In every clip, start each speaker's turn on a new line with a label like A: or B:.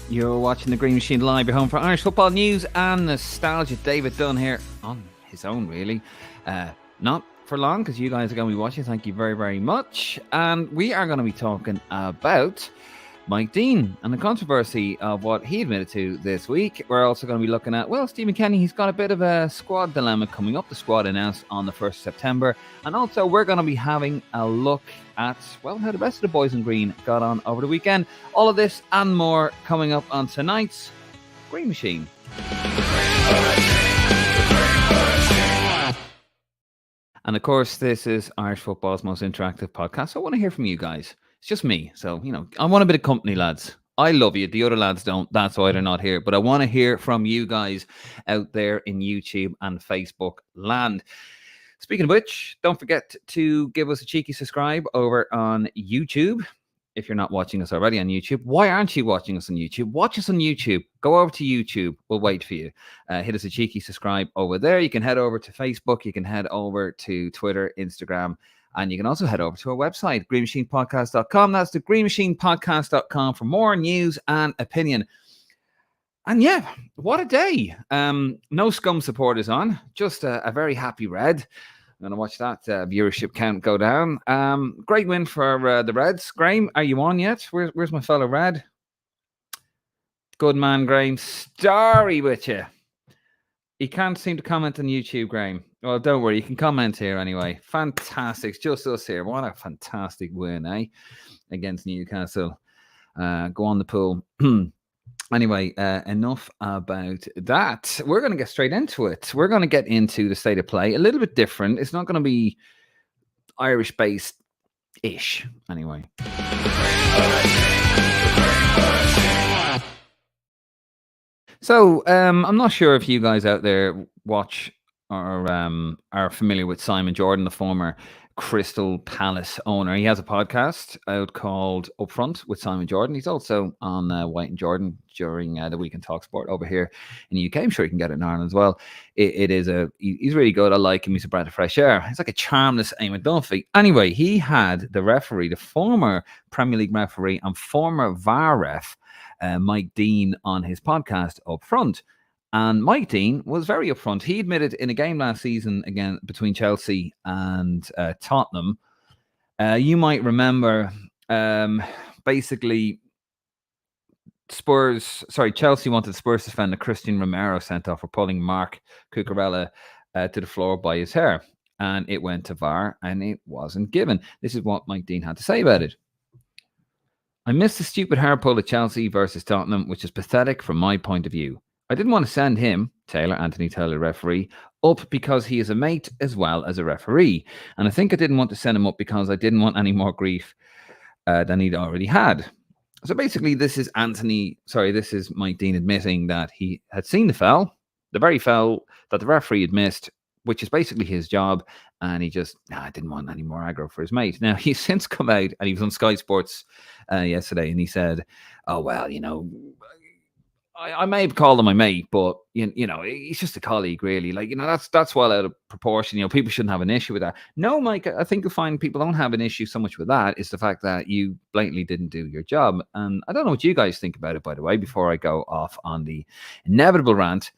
A: You're watching the Green Machine live. You're home for Irish football news and nostalgia. David Dunn here on his own, really. Not for long, because you guys are going to be watching. Thank you very, very much. And we are going to be talking about Mike Dean and the controversy of what he admitted to this week. We're also going to be looking at, well, Stephen Kenny, he's got a bit of a squad dilemma coming up. The squad announced on the 1st of September. And also we're going to be having a look at, well, how the rest of the boys in green got on over the weekend. All of this and more coming up on tonight's Green Machine. And of course, this is Irish football's most interactive podcast. So I want to hear from you guys. It's just me. So, I want a bit of company, lads. I love you. The other lads don't. That's why they're not here. But I want to hear from you guys out there in YouTube and Facebook land. Speaking of which, don't forget to give us a cheeky subscribe over on YouTube. If you're not watching us already on YouTube, why aren't you watching us on YouTube? Watch us on YouTube. Go over to YouTube. We'll wait for you. Hit us a cheeky subscribe over there. You can head over to Facebook. You can head over to Twitter, Instagram, and you can also head over to our website, greenmachinepodcast.com. That's the greenmachinepodcast.com for more news and opinion. And yeah, what a day. No scum supporters on, just a very happy Red. I'm going to watch that viewership count go down. Great win for the Reds. Graham, are you on yet? Where's my fellow Red? Good man, Graham. Starry with you. He can't seem to comment on YouTube, Graham. Well, don't worry. You can comment here anyway. Fantastic. Just us here. What a fantastic win, eh? Against Newcastle. Go on the pool. Anyway, enough about that. We're going to get straight into it. We're going to get into the state of play. A little bit different. It's not going to be Irish-based-ish, anyway. So, I'm not sure if you guys out there watch or are familiar with Simon Jordan, the former Crystal Palace owner. He has a podcast out called Upfront with Simon Jordan. He's also on White and Jordan during the Week in Talk Sport over here in the UK. I'm sure you can get it in Ireland as well. He's really good. I like him. He's a breath of fresh air. He's like a charmless Eamon Dunphy. Anyway, he had the former Premier League referee and former VAR ref, Mike Dean, on his podcast Upfront. And Mike Dean was very upfront. He admitted in a game last season, again, between Chelsea and Tottenham, you might remember, basically, Chelsea wanted Spurs defender Christian Romero sent off for pulling Mark Cucurella to the floor by his hair. And it went to VAR, and it wasn't given. This is what Mike Dean had to say about it. I missed the stupid hair pull at Chelsea versus Tottenham, which is pathetic from my point of view. I didn't want to send him, Anthony Taylor, referee, up because he is a mate as well as a referee. And I think I didn't want to send him up because I didn't want any more grief than he'd already had. So basically, this is Mike Dean admitting that he had seen the very foul that the referee had missed, which is basically his job. And he just, didn't want any more aggro for his mate. Now, he's since come out, and he was on Sky Sports yesterday, and he said, oh, well, I may have called him my mate, but he's just a colleague, really. Like, that's well out of proportion. People shouldn't have an issue with that. No, Mike, I think you'll find people don't have an issue so much with that. It's the fact that you blatantly didn't do your job. And I don't know what you guys think about it, by the way, before I go off on the inevitable rant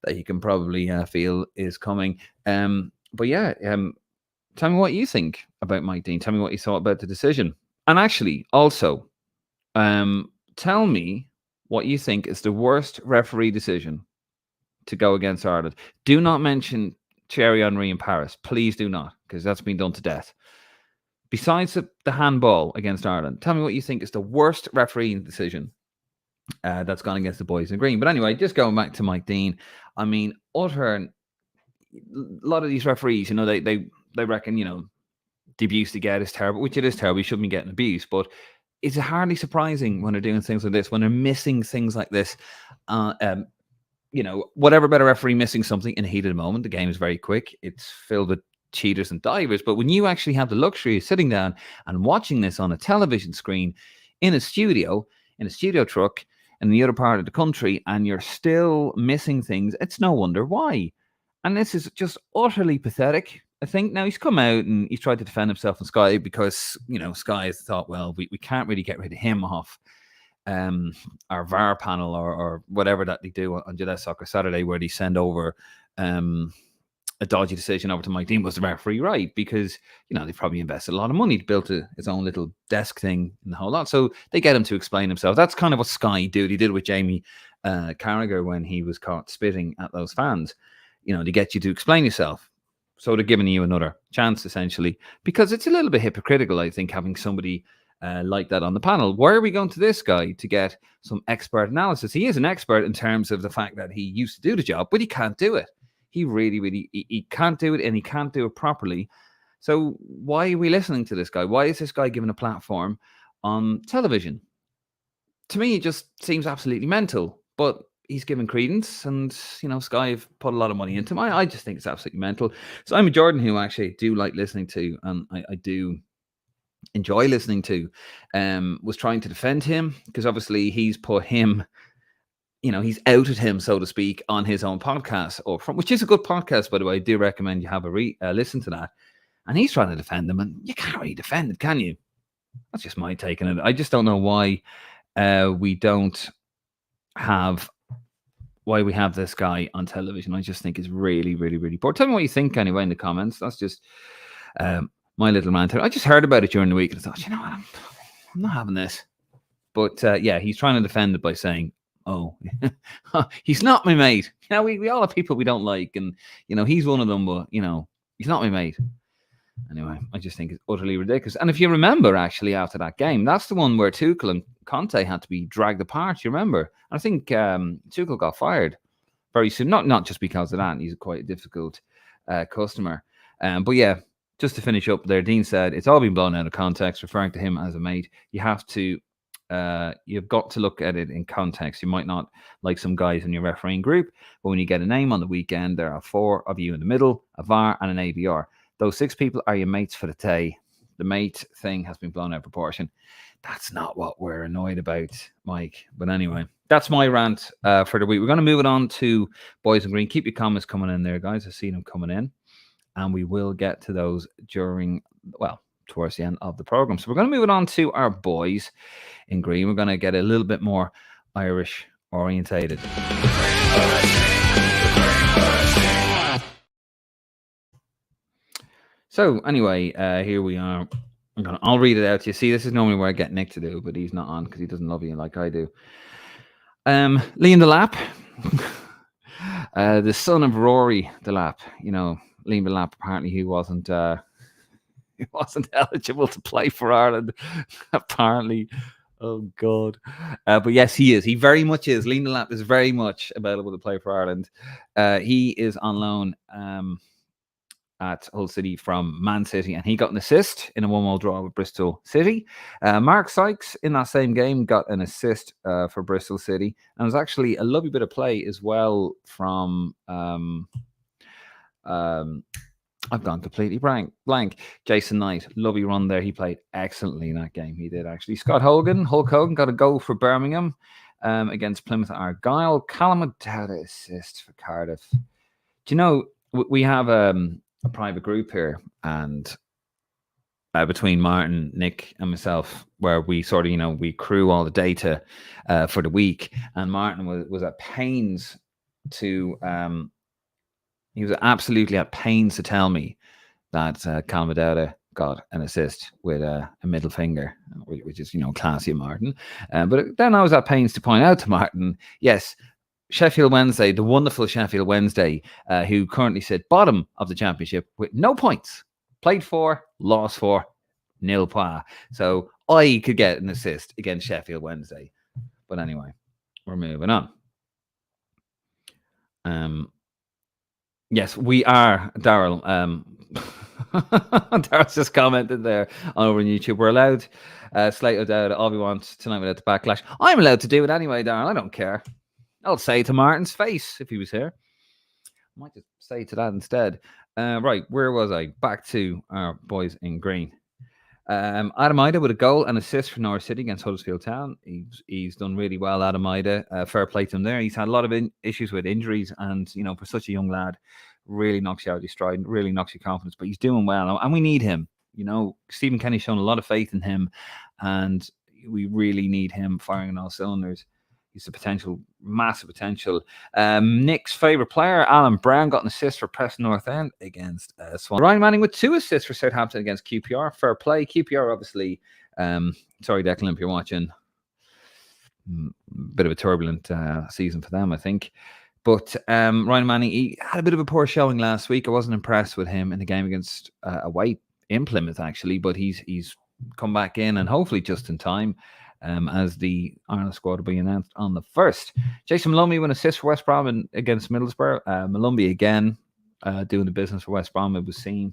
A: that you can probably feel is coming. But yeah, tell me what you think about Mike Dean. Tell me what you thought about the decision. And actually, also, tell me what you think is the worst referee decision to go against Ireland. Do not mention Thierry Henry in Paris. Please do not, because that's been done to death. Besides the handball against Ireland, tell me what you think is the worst refereeing decision that's gone against the boys in green. But anyway, just going back to Mike Dean, I mean, a lot of these referees, they reckon, the abuse they get is terrible, which it is terrible. You shouldn't be getting abused, but it's hardly surprising when they're doing things like this, when they're missing things like this. Whatever better referee missing something in a heated moment, the game is very quick. It's filled with cheaters and divers. But when you actually have the luxury of sitting down and watching this on a television screen in a studio truck in the other part of the country, and you're still missing things, it's no wonder why. And this is just utterly pathetic. I think now he's come out and he's tried to defend himself on Sky because, Sky has thought, well, we can't really get rid of him off our VAR panel or whatever that they do on Gillette Soccer Saturday, where they send over a dodgy decision over to Mike Dean, was the referee right? Because, they probably invested a lot of money to build his own little desk thing and the whole lot. So they get him to explain himself. That's kind of what Sky do. He did with Jamie Carragher when he was caught spitting at those fans. They get you to explain yourself. So they're giving you another chance, essentially, because it's a little bit hypocritical, I think, having somebody like that on the panel. Why are we going to this guy to get some expert analysis? He is an expert in terms of the fact that he used to do the job, but he can't do it. He really, he can't do it, and he can't do it properly. So why are we listening to this guy? Why is this guy given a platform on television? To me, it just seems absolutely mental, but he's given credence, and, Sky have put a lot of money into him. I just think it's absolutely mental. So I'm a Jordan who actually do like listening to, and I do enjoy listening to, was trying to defend him, because obviously he's put him, he's outed him, so to speak, on his own podcast, which is a good podcast, by the way. I do recommend you have a listen to that. And he's trying to defend him, and you can't really defend it, can you? That's just my take on it. I just don't know why we have this guy on television. I just think it's really, really, really poor. Tell me what you think anyway in the comments. That's just my little rant. I just heard about it during the week and I thought, you know what, I'm not having this. But yeah, he's trying to defend it by saying, oh, he's not my mate. We all have people we don't like, and he's one of them, but he's not my mate. Anyway, I just think it's utterly ridiculous. And if you remember, actually, after that game, that's the one where Tuchel and Conte had to be dragged apart. You remember? And I think Tuchel got fired very soon. Not just because of that. He's quite a difficult customer. But yeah, just to finish up there, Dean said it's all been blown out of context, referring to him as a mate. You've got to look at it in context. You might not like some guys in your refereeing group, but when you get a name on the weekend, there are 4 of you in the middle, a VAR and an AVR. Those 6 people are your mates for the day. The mate thing has been blown out of proportion. That's not what we're annoyed about, Mike. But anyway, that's my rant for the week. We're going to move it on to Boys in Green. Keep your comments coming in there, guys. I see them coming in. And we will get to those towards the end of the program. So we're going to move it on to our Boys in Green. We're going to get a little bit more Irish orientated. So anyway, here we are. I'll read it out to you. See, this is normally where I get Nick to do, but he's not on because he doesn't love you like I do. Liam Delap, the son of Rory Delap. Liam Delap, apparently he wasn't eligible to play for Ireland. Apparently. Oh, God. But yes, he is. He very much is. Liam Delap is very much available to play for Ireland. He is on loan at Hull City from Man City, and he got an assist in a 1-1 draw with Bristol City. Mark Sykes in that same game got an assist for Bristol City, and it was actually a lovely bit of play as well from I've gone completely blank. Jason Knight, lovely run there. He played excellently in that game. He did, actually. Hulk Hogan got a goal for Birmingham against Plymouth Argyle. Callum O'Dowda assist for Cardiff. Do you know, we have a private group here, and between Martin, Nick, and myself, where we sort of, we crew all the data for the week. And Martin was at pains to, he was absolutely at pains to tell me that Callum O'Dowda got an assist with a middle finger, which is, classy of Martin. But then I was at pains to point out to Martin, yes, Sheffield Wednesday, the wonderful Sheffield Wednesday, who currently sit bottom of the championship with no points. Played 4, lost 4, 0 points. So I could get an assist against Sheffield Wednesday. But anyway, we're moving on. Yes, we are, Daryl. Daryl's just commented there over on YouTube. We're allowed slate O'Dowda all we want tonight without the backlash. I'm allowed to do it anyway, Daryl. I don't care. I'll say it to Martin's face if he was here. I might just say to that instead. Right, where was I? Back to our Boys in Green. Adam Ida with a goal and assist for Norwich City against Huddersfield Town. He's done really well, Adam Ida. Fair play to him there. He's had a lot of issues with injuries, and for such a young lad, really knocks you out of your stride, really knocks your confidence. But he's doing well, and we need him. Stephen Kenny's shown a lot of faith in him, and we really need him firing on all cylinders. He's a massive potential. Nick's favourite player, Alan Brown, got an assist for Preston North End against Swan. Ryan Manning with 2 assists for Southampton against QPR. Fair play. QPR, obviously, sorry, Declan, if you're watching, bit of a turbulent season for them, I think. But Ryan Manning, he had a bit of a poor showing last week. I wasn't impressed with him in the game against away in Plymouth, actually, but he's come back in, and hopefully just in time, as the Ireland squad will be announced on the 1st. Jason Malumbi with an assist for West Brom against Middlesbrough. Malumbi again doing the business for West Brom. It was seen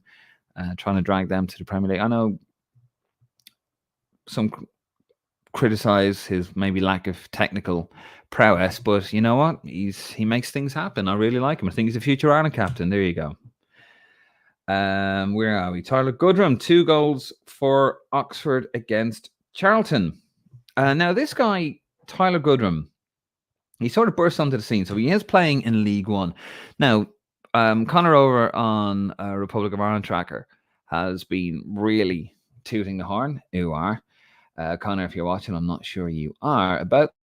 A: trying to drag them to the Premier League. I know some criticize his maybe lack of technical prowess, but you know what? He makes things happen. I really like him. I think he's a future Ireland captain. There you go. Where are we? Tyler Goodrham, 2 goals for Oxford against Charlton. Now, this guy, Tyler Goodrham, he sort of burst onto the scene. So he is playing in League One. Now, Connor over on Republic of Ireland Tracker has been really tooting the horn. You are. Connor, if you're watching, I'm not sure you are, about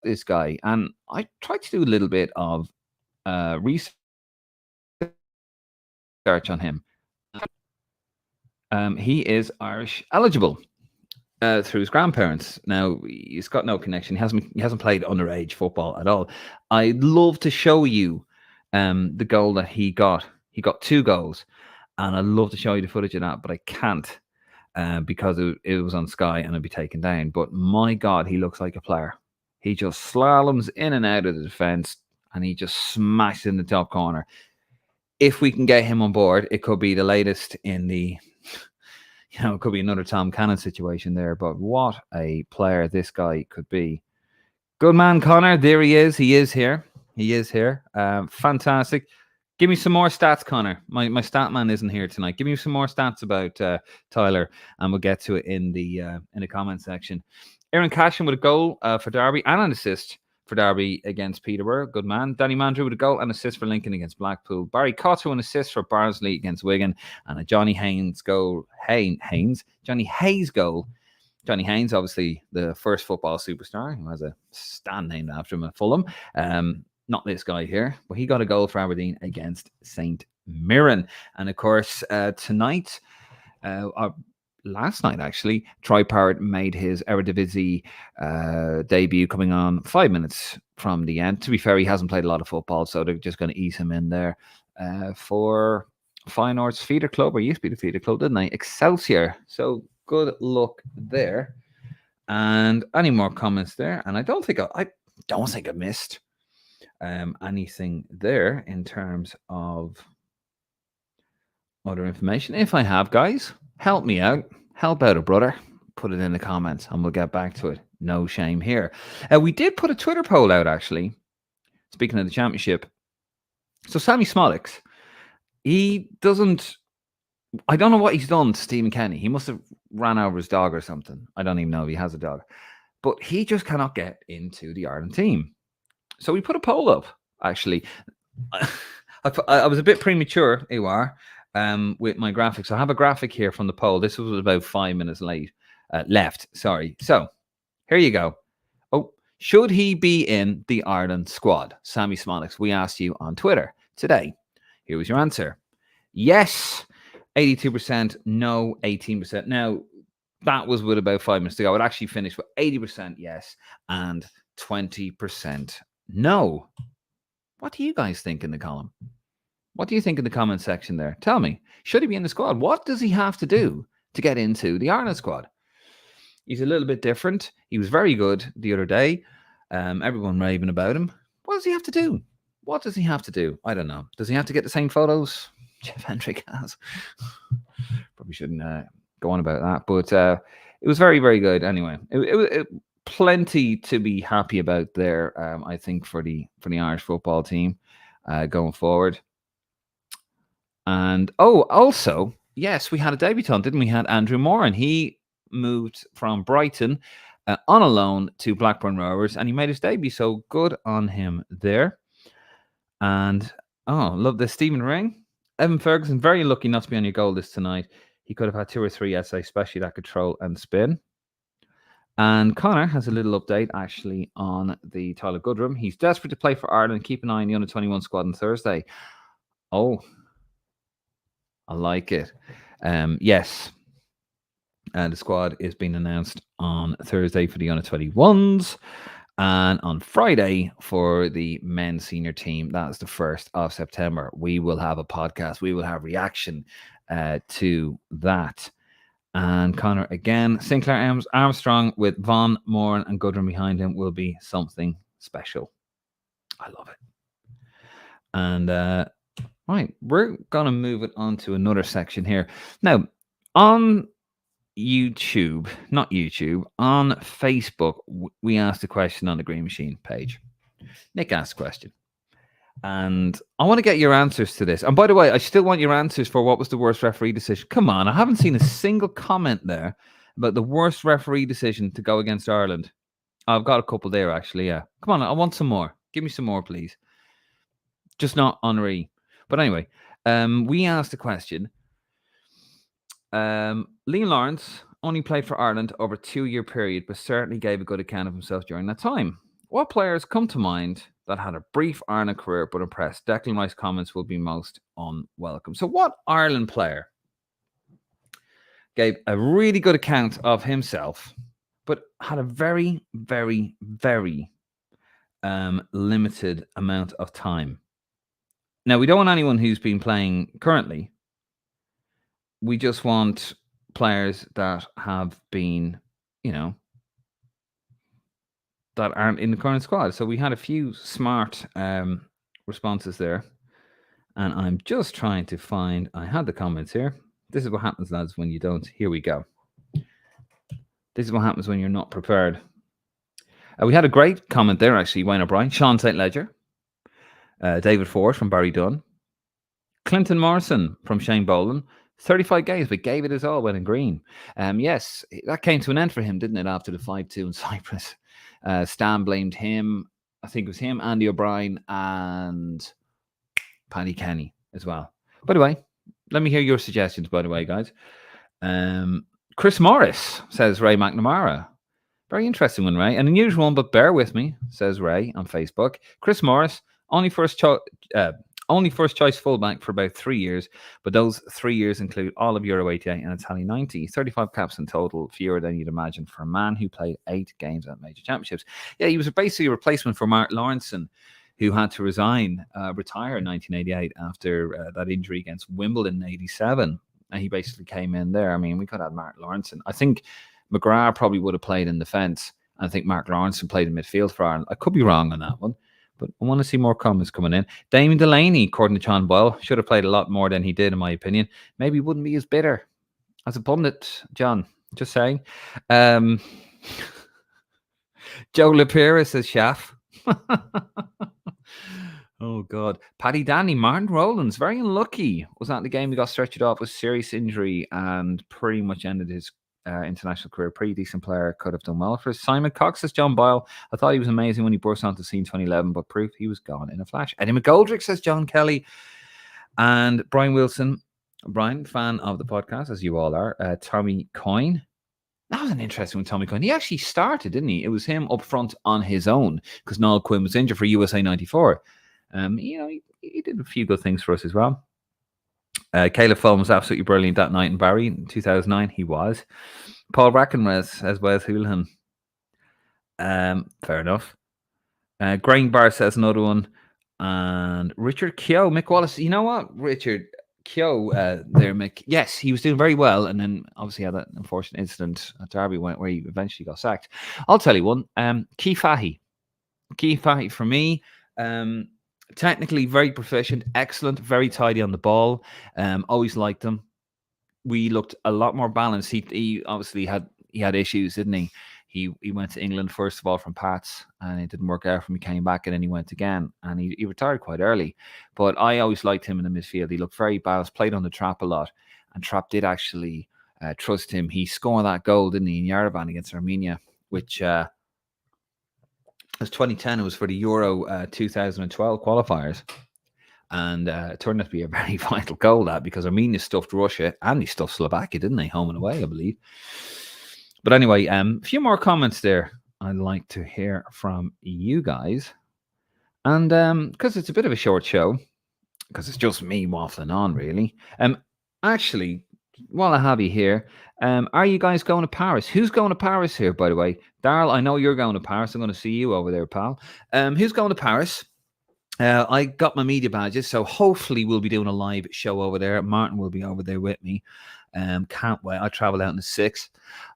A: this guy. And I tried to do a little bit of research on him. He is Irish eligible through his grandparents. Now, he's got no connection. He hasn't played underage football at all. I'd love to show you the goal that he got. He got 2 goals, and I'd love to show you the footage of that, but I can't because it was on Sky and it'd be taken down. But my God, he looks like a player. He just slaloms in and out of the defence, and he just smashes in the top corner. If we can get him on board, it could be the latest in the, it could be another Tom Cannon situation there. But what a player this guy could be. Good man, Connor. There he is. He is here. Fantastic. Give me some more stats, Connor. My stat man isn't here tonight. Give me some more stats about Tyler, and we'll get to it in the comment section. Aaron Cashin with a goal for Derby and an assist for Derby against Peterborough. Good man. Danny Mandrew with a goal and assist for Lincoln against Blackpool. Barry Cotter an assist for Barnsley against Wigan, and a Johnny Haynes goal. Johnny Hayes goal. Johnny Haynes, obviously the first football superstar who has a stand named after him at Fulham. Not this guy here, but he got a goal for Aberdeen against St Mirren. And of course, tonight, last night actually, Troy Parrott made his Eredivisie debut, coming on 5 minutes from the end. To be fair, he hasn't played a lot of football, so they're just going to ease him in there for Feyenoord's feeder club, or used to be the feeder club, didn't they? Excelsior. So good luck there. And any more comments there? And I don't think I missed anything there in terms of other information. If I have, guys, help me out. Help out a brother. Put it in the comments and we'll get back to it. No shame here. We did put a Twitter poll out, actually. Speaking of the championship. So Sammy Smolix, I don't know what he's done to Stephen Kenny. He must have ran over his dog or something. I don't even know if he has a dog. But he just cannot get into the Ireland team. So we put a poll up, actually. I was a bit premature, with my graphics. I have a graphic here from the poll. This was about 5 minutes left. Sorry. So here you go. Oh, should he be in the Ireland squad? Sammy Smolix, we asked you on Twitter today. Here was your answer. Yes, 82%. No, 18%. Now, that was with about 5 minutes to go. It actually finished with 80% yes and 20% no. What do you guys think in the column? What do you think in the comment section there? Tell me. Should he be in the squad? What does he have to do to get into the Ireland squad? He's a little bit different. He was very good the other day. Everyone raving about him. What does he have to do? What does he have to do? I don't know. Does he have to get the same photos Jeff Hendrick has? Probably shouldn't go on about that. But it was very, very good anyway. It plenty to be happy about there, I think, for the Irish football team going forward. And also, yes, we had a debutant, didn't we? Had Andrew Moore, and he moved from Brighton on a loan to Blackburn Rovers, and he made his debut. So good on him there. And love this. Stephen Ring, Evan Ferguson, very lucky not to be on your goal list tonight. He could have had 2 or 3 essays, especially that control and spin. And Connor has a little update actually on the Tyler Goodrham. He's desperate to play for Ireland. Keep an eye on the under-21 squad on Thursday. Oh, I like it. Yes. The squad is being announced on Thursday for the under-21s. And on Friday for the men's senior team, that's the 1st of September, we will have a podcast. We will have reaction to that. And Connor again, Sinclair Armstrong with Von, Moran and Goodrham behind him will be something special. I love it. And right, we're going to move it on to another section here. Now, on YouTube, not YouTube, on Facebook, we asked a question on the Green Machine page. Nick asked a question. And I want to get your answers to this. And by the way, I still want your answers for what was the worst referee decision. Come on, I haven't seen a single comment there about the worst referee decision to go against Ireland. I've got a couple there, actually, yeah. Come on, I want some more. Give me some more, please. Just not Henri. But anyway, we asked a question. Liam Lawrence only played for Ireland over a 2-year period, but certainly gave a good account of himself during that time. What players come to mind that had a brief Ireland career but impressed? Declan Rice's comments will be most unwelcome. So what Ireland player gave a really good account of himself, but had a very, very, very limited amount of time? Now, we don't want anyone who's been playing currently. We just want players that have been, that aren't in the current squad. So we had a few smart responses there. And I'm just trying to find, I had the comments here. This is what happens, lads, when you don't. Here we go. This is what happens when you're not prepared. We had a great comment there, actually. Wayne O'Brien, Sean St. Ledger, David Ford from Barrydun, Clinton Morrison from Shane Boland. 35 games, but gave it his all when in green. Yes, that came to an end for him, didn't it, after the 5-2 in Cyprus? Stan blamed him. I think it was him, Andy O'Brien, and Paddy Kenny as well. By the way, let me hear your suggestions, by the way, guys. Chris Morris, says Ray McNamara. Very interesting one, Ray. An unusual one, but bear with me, says Ray on Facebook. Chris Morris, only first choice fullback for about 3 years, but those 3 years include all of Euro 88 and Italy 90. 35 caps in total, fewer than you'd imagine for a man who played 8 games at major championships. Yeah, he was basically a replacement for Mark Lawrenson, who had to retire in 1988 after that injury against Wimbledon in 87. And he basically came in there. I mean, we could have Mark Lawrenson. I think McGrath probably would have played in defence. I think Mark Lawrenson played in midfield for Ireland. I could be wrong on that one, but I want to see more comments coming in. Damien Delaney, according to John Boyle, should have played a lot more than he did, in my opinion. Maybe wouldn't be as bitter as a pundit, John. Just saying. Joe Lapira says Shaff. Oh, God. Paddy Danny, Martin Rowlands, very unlucky. Was that the game he got stretched off with serious injury and pretty much ended his international career? Pretty decent player, could have done well for us. Simon Cox says John Boyle. I thought he was amazing when he burst onto the scene 2011, but proved he was gone in a flash. Eddie McGoldrick says John Kelly. And Brian Wilson, Brian, fan of the podcast, as you all are. Tommy Coyne. That was an interesting one, Tommy Coyne. He actually started, didn't he? It was him up front on his own because Noel Quinn was injured for USA 94. He did a few good things for us as well. Caleb Fulham was absolutely brilliant that night in Barry in 2009. He was. Paul Brackenres says Wes Houlihan. Fair enough. Grain Bar says another one. And Richard Keogh, Mick Wallace. You know what, Richard Keogh there, Mick? Yes, he was doing very well. And then obviously had that unfortunate incident at Derby where he eventually got sacked. I'll tell you one. Keith Fahey. Keith Fahey for me. Technically very proficient, excellent, very tidy on the ball. Always liked him. We looked a lot more balanced. He obviously had issues, didn't he? He went to England first of all from Pats, and it didn't work out for him. He came back and then he went again, and he retired quite early. But I always liked him in the midfield. He looked very balanced, played on the Trap a lot, and Trap did actually trust him. He scored that goal, didn't he, in Yerevan against Armenia, which was 2010. It was for the Euro 2012 qualifiers, and it turned out to be a very vital goal, that, because Armenia stuffed Russia and they stuffed Slovakia, didn't they, home and away, I believe. But anyway, a few more comments there. I'd like to hear from you guys. And because it's a bit of a short show, because it's just me waffling on, really. Actually, while I have you here, are you guys going to Paris? Who's going to Paris here, by the way? Darryl, I know you're going to Paris. I'm going to see you over there, pal. Who's going to Paris? I got my media badges, so hopefully we'll be doing a live show over there. Martin will be over there with me. Can't wait. I travel out in the 6th.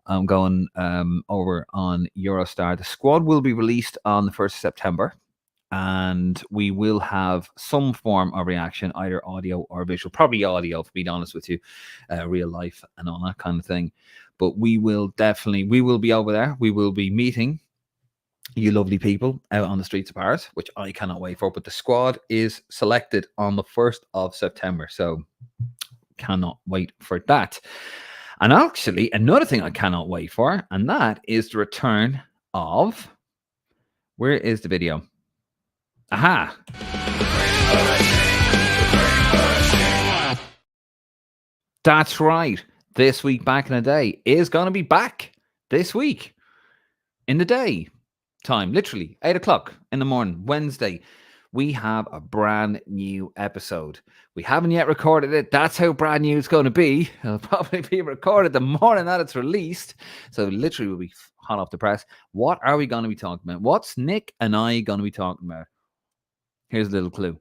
A: I'm going over on Eurostar. The squad will be released on the 1st of September. And we will have some form of reaction, either audio or visual. Probably audio, to be honest with you, real life and all that kind of thing. But we will be over there. We will be meeting you lovely people out on the streets of Paris, which I cannot wait for. But the squad is selected on the 1st of September. So cannot wait for that. And actually, another thing I cannot wait for, and that is the return of... Where is the video? Aha! That's right. This Week Back in the Day is going to be back this week in the day time, literally 8 o'clock in the morning, Wednesday. We have a brand new episode. We haven't yet recorded it. That's how brand new it's going to be. It'll probably be recorded the morning that it's released. So literally we'll be hot off the press. What are we going to be talking about? What's Nick and I going to be talking about? Here's a little clue.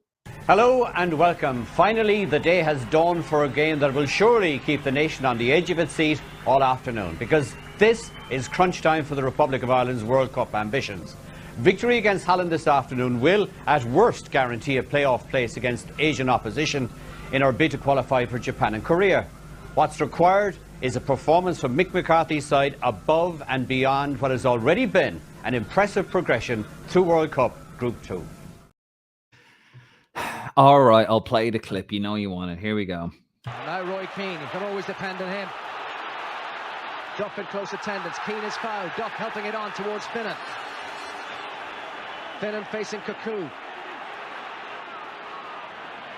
B: Hello and welcome. Finally, the day has dawned for a game that will surely keep the nation on the edge of its seat all afternoon, because this is crunch time for the Republic of Ireland's World Cup ambitions. Victory against Holland this afternoon will, at worst, guarantee a playoff place against Asian opposition in our bid to qualify for Japan and Korea. What's required is a performance from Mick McCarthy's side above and beyond what has already been an impressive progression through World Cup Group 2.
A: All right, I'll play the clip. You know you want it. Here we go.
C: Now Roy Keane, you can always depend on him. Duff in close attendance. Keane is fouled. Duff helping it on towards Finnan. Finnan facing Cuckoo.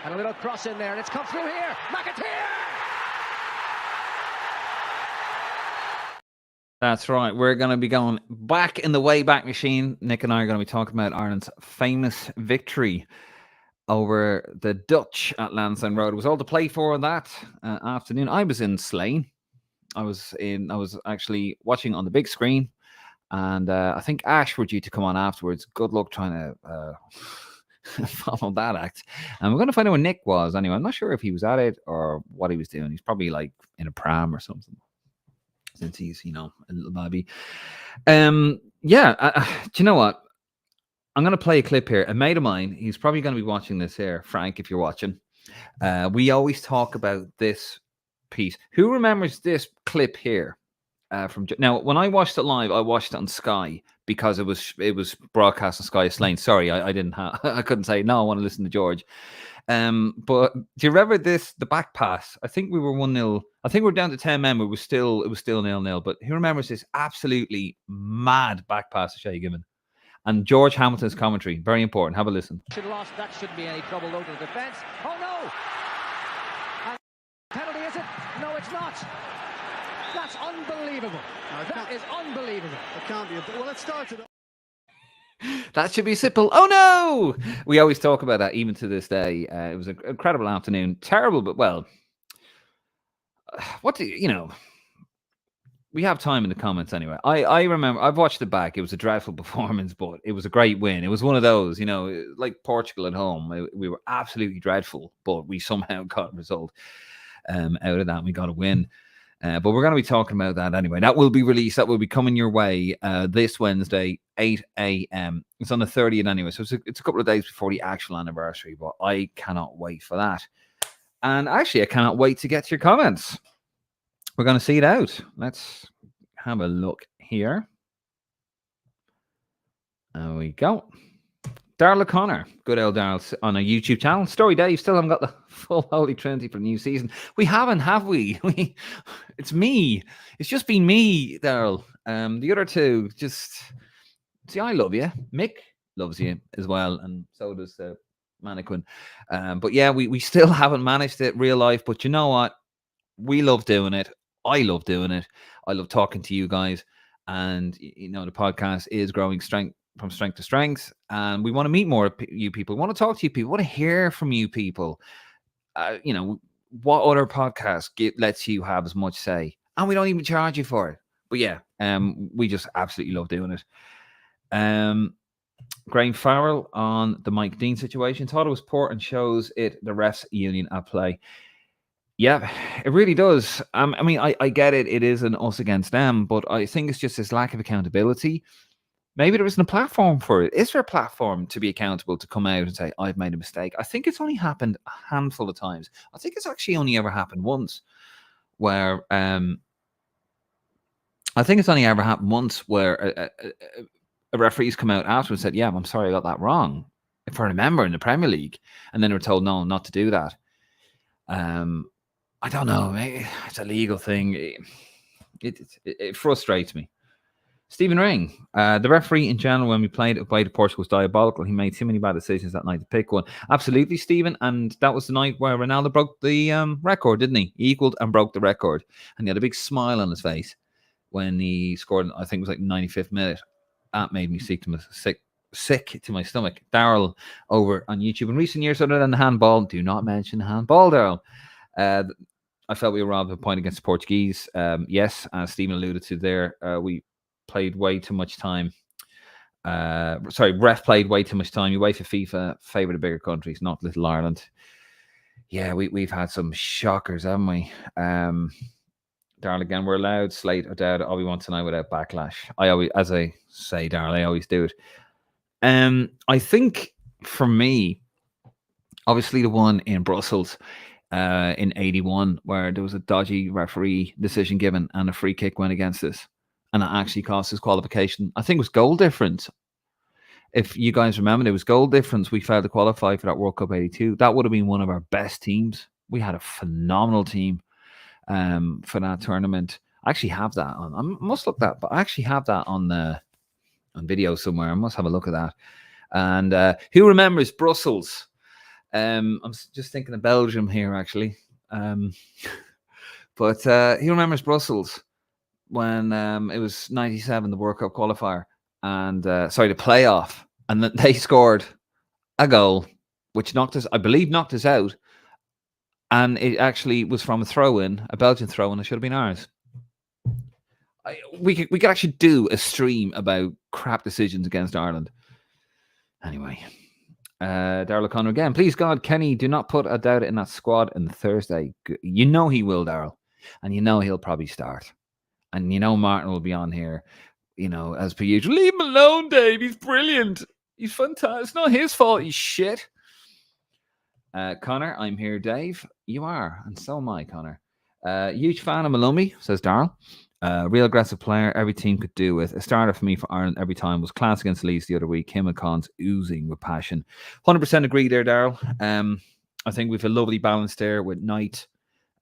C: And a little cross in there, and it's come through here. McAteer!
A: That's right. We're going to be going back in the Wayback Machine. Nick and I are going to be talking about Ireland's famous victory over the Dutch at Lansdowne Road. It was all to play for that afternoon. I was in Slane. I was actually watching on the big screen, and I think Ash were due to come on afterwards. Good luck trying to follow that act. And we're going to find out where Nick was anyway. I'm not sure if he was at it or what he was doing. He's probably like in a pram or something, since he's, a little baby. Do you know what? I'm going to play a clip here. A mate of mine, he's probably going to be watching this here. Frank, if you're watching. We always talk about this piece. Who remembers this clip here? Now, when I watched it live, I watched it on Sky because it was broadcast on Sky Slane. Sorry, I didn't have. I couldn't say no. I want to listen to George. But do you remember this? The back pass. I think we were 1-0. I think we're down to 10 men. It was still 0-0. But who remembers this absolutely mad back pass to Shay Given? And George Hamilton's commentary, very important. Have a listen.
C: Lost. That shouldn't be any trouble though to the defence. Oh no! And penalty is it? No, it's not. That's unbelievable. No, that is unbelievable.
D: It can't be. Well, it started.
A: That should be simple. Oh no! We always talk about that, even to this day. It was an incredible afternoon. Terrible, but well. What do you know? We have time in the comments anyway. I remember, I've watched it back. It was a dreadful performance, but it was a great win. It was one of those, like Portugal at home. We were absolutely dreadful, but we somehow got a result out of that. And we got a win. But we're going to be talking about that anyway. That will be released. That will be coming your way this Wednesday, 8 a.m. It's on the 30th anyway. So it's a couple of days before the actual anniversary, but I cannot wait for that. And actually, I cannot wait to get your comments. We're going to see it out. Let's have a look here. There we go. Darryl O'Connor, good old Darryl, on a YouTube channel. Story Dave, still haven't got the full Holy Trinity for the new season. We haven't, have we? It's me. It's just been me, Darryl. The other two, just... See, I love you. Mick loves you as well, and so does Mannequin. But yeah, we still haven't managed it real life, but you know what? We love doing it. I love doing it. I love talking to you guys. And, the podcast is growing from strength to strength. And we want to meet more you people. We want to talk to you people. We want to hear from you people. What other podcast lets you have as much say? And we don't even charge you for it. But yeah, we just absolutely love doing it. Graham Farrell on the Mike Dean situation. Thought it was poor and shows it the refs union at play. Yeah, it really does. I get it. It is an us against them, but I think it's just this lack of accountability. Maybe there isn't a platform for it. Is there a platform to be accountable, to come out and say, I've made a mistake? I think it's only happened a handful of times. I think it's actually only ever happened once where a referee's come out after and said, yeah, I'm sorry, I got that wrong. If I remember, in the Premier League. And then they were told, no, not to do that. I don't know. It's a legal thing. It frustrates me. Stephen Ring, the referee in general, when we played away to Portugal, was diabolical. He made too many bad decisions that night to pick one. Absolutely, Stephen. And that was the night where Ronaldo broke the record, didn't he? He equaled and broke the record. And he had a big smile on his face when he scored, I think it was like 95th minute. That made me sick to my stomach. Daryl over on YouTube. In recent years, other than the handball, do not mention the handball, Daryl. I felt we were robbed of a point against the Portuguese. Yes, as Stephen alluded to there, we played way too much time. Ref played way too much time. UEFA, FIFA favour the bigger countries, not little Ireland. Yeah, we've had some shockers, haven't we? Darryl, again, we're allowed slate or doubt all we want tonight without backlash. I always do it. I think for me, obviously the one in Brussels in 81, where there was a dodgy referee decision given and a free kick went against us, and it actually cost us qualification. I think it was goal difference. If you guys remember, it was goal difference. We failed to qualify for that World Cup 82. That would have been one of our best teams. We had a phenomenal team for that tournament. I actually have that on. I must look that, but I actually have that on video somewhere. I must have a look at that. And who remembers Brussels? I'm just thinking of Belgium here, actually. But he remembers Brussels when it was 97, the World Cup qualifier, and the playoff, and they scored a goal, which knocked us out, and it actually was from a throw-in, a Belgian throw-in. It should have been ours. We could actually do a stream about crap decisions against Ireland. Anyway. Daryl O'Connor again. Please God, Kenny, do not put a doubt in that squad on Thursday. You know he will, Daryl. And you know he'll probably start. And you know Martin will be on here, as per usual. Leave him alone, Dave. He's brilliant. He's fantastic. It's not his fault. He's shit. Connor, I'm here, Dave. You are. And so am I, Connor. Huge fan of Malumbi, says Daryl. Real aggressive player, every team could do with. A starter for me for Ireland every time was class against Leeds the other week. Him and Cons oozing with passion. 100% agree there, Daryl. I think we've a lovely balance there with Knight,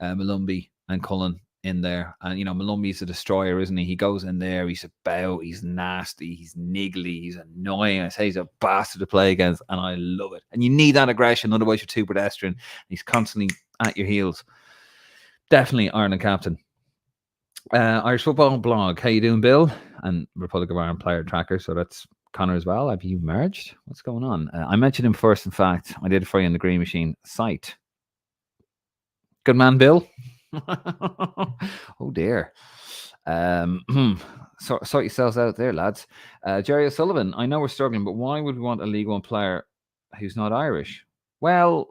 A: Malumbi, and Cullen in there. And, Malumbi's a destroyer, isn't he? He goes in there, he's about, he's nasty, he's niggly, he's annoying. I say he's a bastard to play against, and I love it. And you need that aggression, otherwise you're too pedestrian. He's constantly at your heels. Definitely Ireland captain. Irish Football Blog. How you doing, Bill? And Republic of Ireland player tracker. So that's Connor as well. Have you merged? What's going on? I mentioned him first. In fact, I did it for you on the Green Machine site. Good man, Bill. Oh dear. Sort yourselves out there, lads. Jerry O'Sullivan. I know we're struggling, but why would we want a League One player who's not Irish? Well,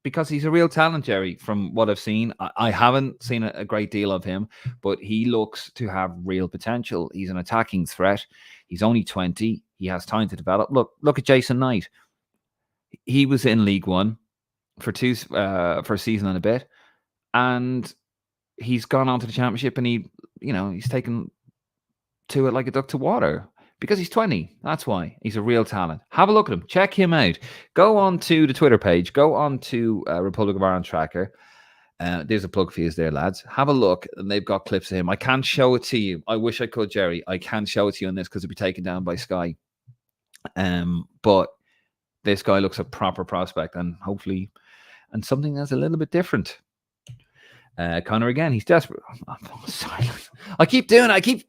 A: because he's a real talent, Jerry, from what I've seen. I haven't seen a great deal of him, but he looks to have real potential. He's an attacking threat. He's only 20. He has time to develop. Look at Jason Knight. He was in League One for a season and a bit, and he's gone on to the Championship, and he's taken to it like a duck to water. Because he's 20. That's why. He's a real talent. Have a look at him. Check him out. Go on to the Twitter page. Go on to Republic of Ireland Tracker. There's a plug for you there, lads. Have a look. And they've got clips of him. I can't show it to you. I wish I could, Jerry. I can't show it to you on this because it'll be taken down by Sky. But this guy looks a proper prospect, and hopefully, and something that's a little bit different. Connor again. He's desperate. I'm silent. I keep doing it.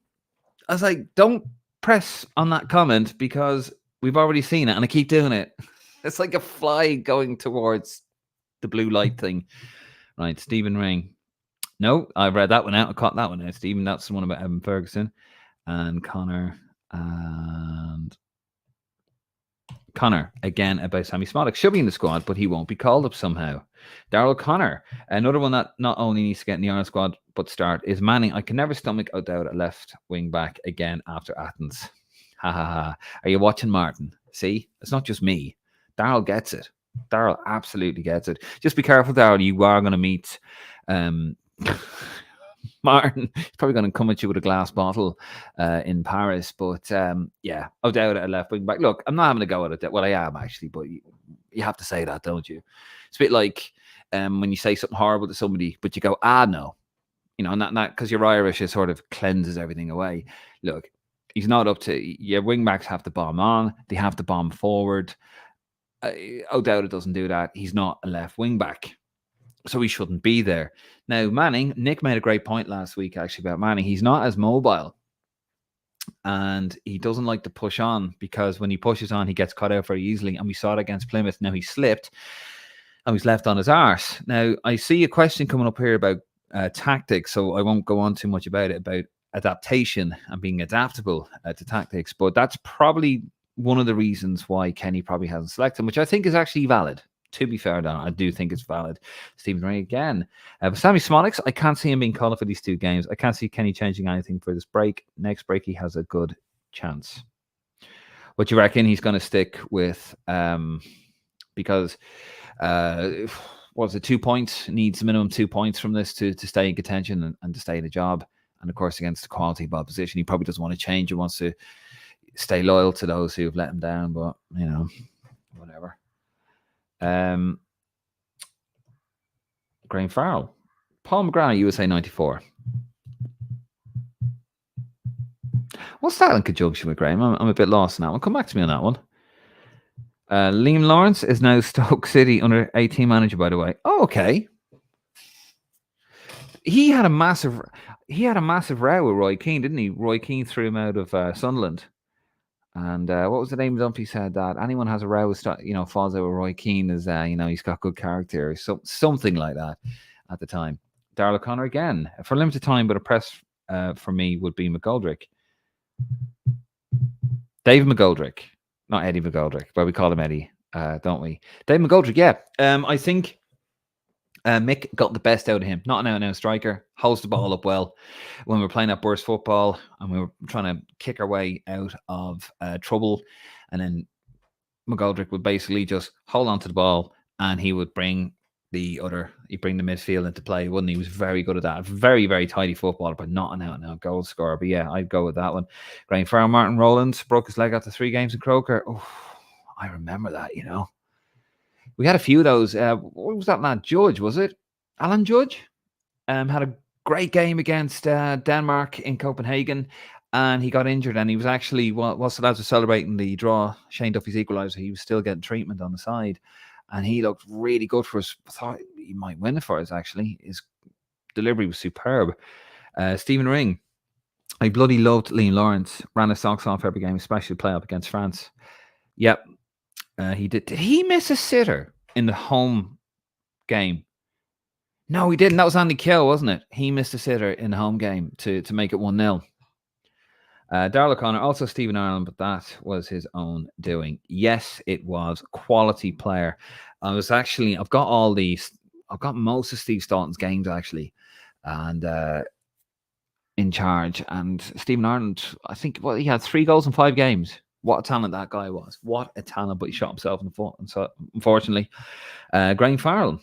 A: I was like, don't press on that comment because we've already seen it, and I keep doing it. It's like a fly going towards the blue light thing. Right, Stephen Ring. No, I've read that one out. I caught that one out. Stephen, that's the one about Evan Ferguson. And Connor again about Sammy Smolik. Should be in the squad, but he won't be called up somehow. Daryl Connor, another one that not only needs to get in the Ireland squad but start is Manning. I can never stomach O'Dowd at left wing back again after Athens. Ha ha ha. Are you watching, Martin? See, it's not just me. Daryl gets it. Daryl absolutely gets it. Just be careful, Daryl. You are going to meet Martin. He's probably going to come at you with a glass bottle in Paris. But yeah, O'Dowd at a left wing back. Look, I'm not having a go at it. Well, I am actually, but you have to say that, don't you? It's a bit like when you say something horrible to somebody, but you go, no. You know, not because you're Irish, it sort of cleanses everything away. Look, he's not up to... Your wing backs have to bomb on. They have to bomb forward. O'Dowd doesn't do that. He's not a left wing back, so he shouldn't be there. Now, Manning, Nick made a great point last week actually about Manning. He's not as mobile, and he doesn't like to push on because when he pushes on, he gets cut out very easily. And we saw it against Plymouth. Now he slipped and he's left on his arse. Now I see a question coming up here about tactics, so I won't go on too much about it, about adaptation and being adaptable to tactics. But that's probably one of the reasons why Kenny probably hasn't selected him, which I think is actually valid. To be fair, Dan, I do think it's valid. Stephen Ray again. But Sammy Smolik, I can't see him being called up for these two games. I can't see Kenny changing anything for this break. Next break, he has a good chance. What do you reckon he's going to stick with? Because what's it, 2 points? Needs minimum 2 points from this to stay in contention and to stay in the job. And of course, against the quality of opposition, he probably doesn't want to change. He wants to stay loyal to those who have let him down. But, you know, whatever. Graham Farrell, Paul McGrath, USA 94. What's that in conjunction with Graham? I'm a bit lost on that one. Come back to me on that one. Liam Lawrence is now Stoke City under 18 manager, by the way. Oh, okay. He had a massive row with Roy Keane, didn't he? Roy Keane threw him out of Sunderland. And what was the name? Dumpy said that anyone has a row with, falls out with Roy Keane is, he's got good character, or something like that at the time. Darrell O'Connor again for a limited time, but a press for me would be McGoldrick. Dave McGoldrick, not Eddie McGoldrick, but we call him Eddie, don't we? Dave McGoldrick, yeah. I think Mick got the best out of him. Not an out-and-out striker. Holds the ball up well. When we were playing that burst football and we were trying to kick our way out of trouble, and then McGoldrick would basically just hold on to the ball and he would bring the midfield into play, wouldn't he? He was very good at that. Very, very tidy footballer, but not an out-and-out goal scorer. But yeah, I'd go with that one. Graham Farrell, Martin Rowland broke his leg after 3 games in Croker. Oh, I remember that, We had a few of those. What was that man? Judge, was it? Alan Judge? Had a great game against Denmark in Copenhagen, and he got injured, and he was actually, whilst the lads were celebrating the draw, Shane Duffy's equaliser, he was still getting treatment on the side, and he looked really good for us. I thought he might win it for us, actually. His delivery was superb. Stephen Ring. I bloody loved Liam Lawrence. Ran his socks off every game, especially the play-up against France. Yep. He did. Did he miss a sitter in the home game? No, he didn't. That was Andy Keogh, wasn't it? He missed a sitter in the home game to make it 1-0. Darrell O'Connor, also Stephen Ireland, but that was his own doing. Yes, it was. Quality player. I've got most of Steve Staunton's games actually, and in charge. And Stephen Ireland, I think, he had 3 goals in 5 games. What a talent that guy was. What a talent, but he shot himself in the foot. And so, unfortunately, Graham Farrell.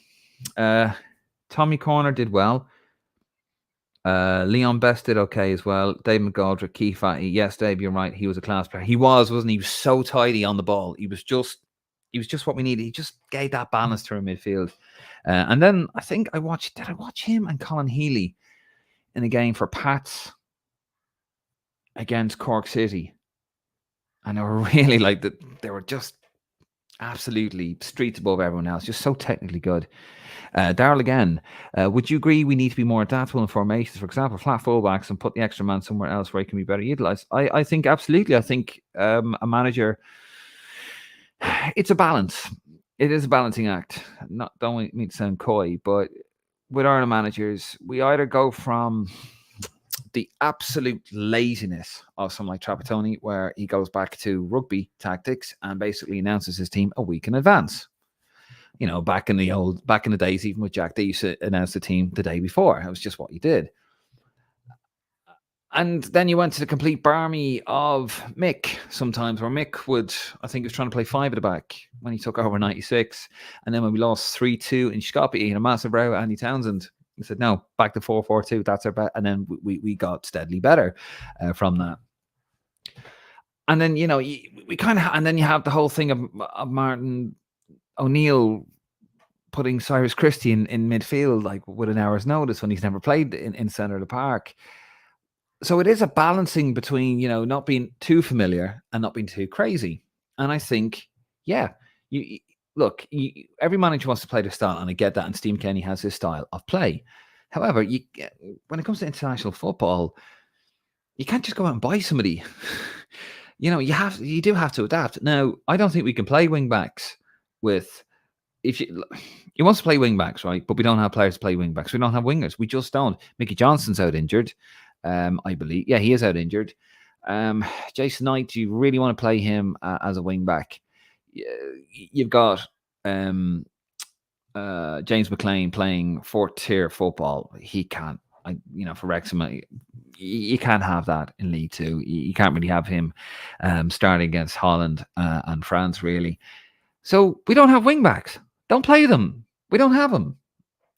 A: Tommy Corner did well. Leon Best did okay as well. Dave McGoldrick, Keith Fatty. Yes, Dave, you're right. He was a class player. He wasn't he? He was so tidy on the ball. He was just what we needed. He just gave that balance to our midfield. And then I think did I watch him and Colin Healy in a game for Pats against Cork City? And they were really they were just absolutely streets above everyone else, just so technically good. Daryl again. Would you agree we need to be more adaptable in formations? For example, flat fullbacks and put the extra man somewhere else where he can be better utilised. I think absolutely. I think a manager, it's a balance. It is a balancing act. Don't mean to sound coy, but with Ireland managers, we either go from the absolute laziness of someone like Trapattoni, where he goes back to rugby tactics and basically announces his team a week in advance. You know, back in the days, even with Jack, they used to announce the team the day before. It was just what you did. And then you went to the complete barmy of Mick sometimes, where Mick would, I think he was trying to play 5 at the back when he took over 96. And then when we lost 3-2 in Skopje in a massive row at Andy Townsend, he said, no, back to 4-4-2. That's our bet. And then we got steadily better from that. And then, you know, we kind of, and then you have the whole thing of Martin O'Neill putting Cyrus Christie in midfield, like with an hour's notice when he's never played in centre of the park. So it is a balancing between, you know, not being too familiar and not being too crazy. And I think, yeah, look, every manager wants to play their style, and I get that. And Steve Kenny has his style of play. However, when it comes to international football, you can't just go out and buy somebody. You know, you do have to adapt. Now, I don't think we can play wing backs with, if you want to play wing backs, right? But we don't have players to play wing backs. We don't have wingers. We just don't. Mickey Johnson's out injured, I believe. Yeah, he is out injured. Jason Knight, do you really want to play him as a wing back? You've got James McLean playing 4th tier football. He can't. For Wrexham, you can't have that in League Two. You can't really have him starting against Holland and France, really. So we don't have wing backs. Don't play them. We don't have them.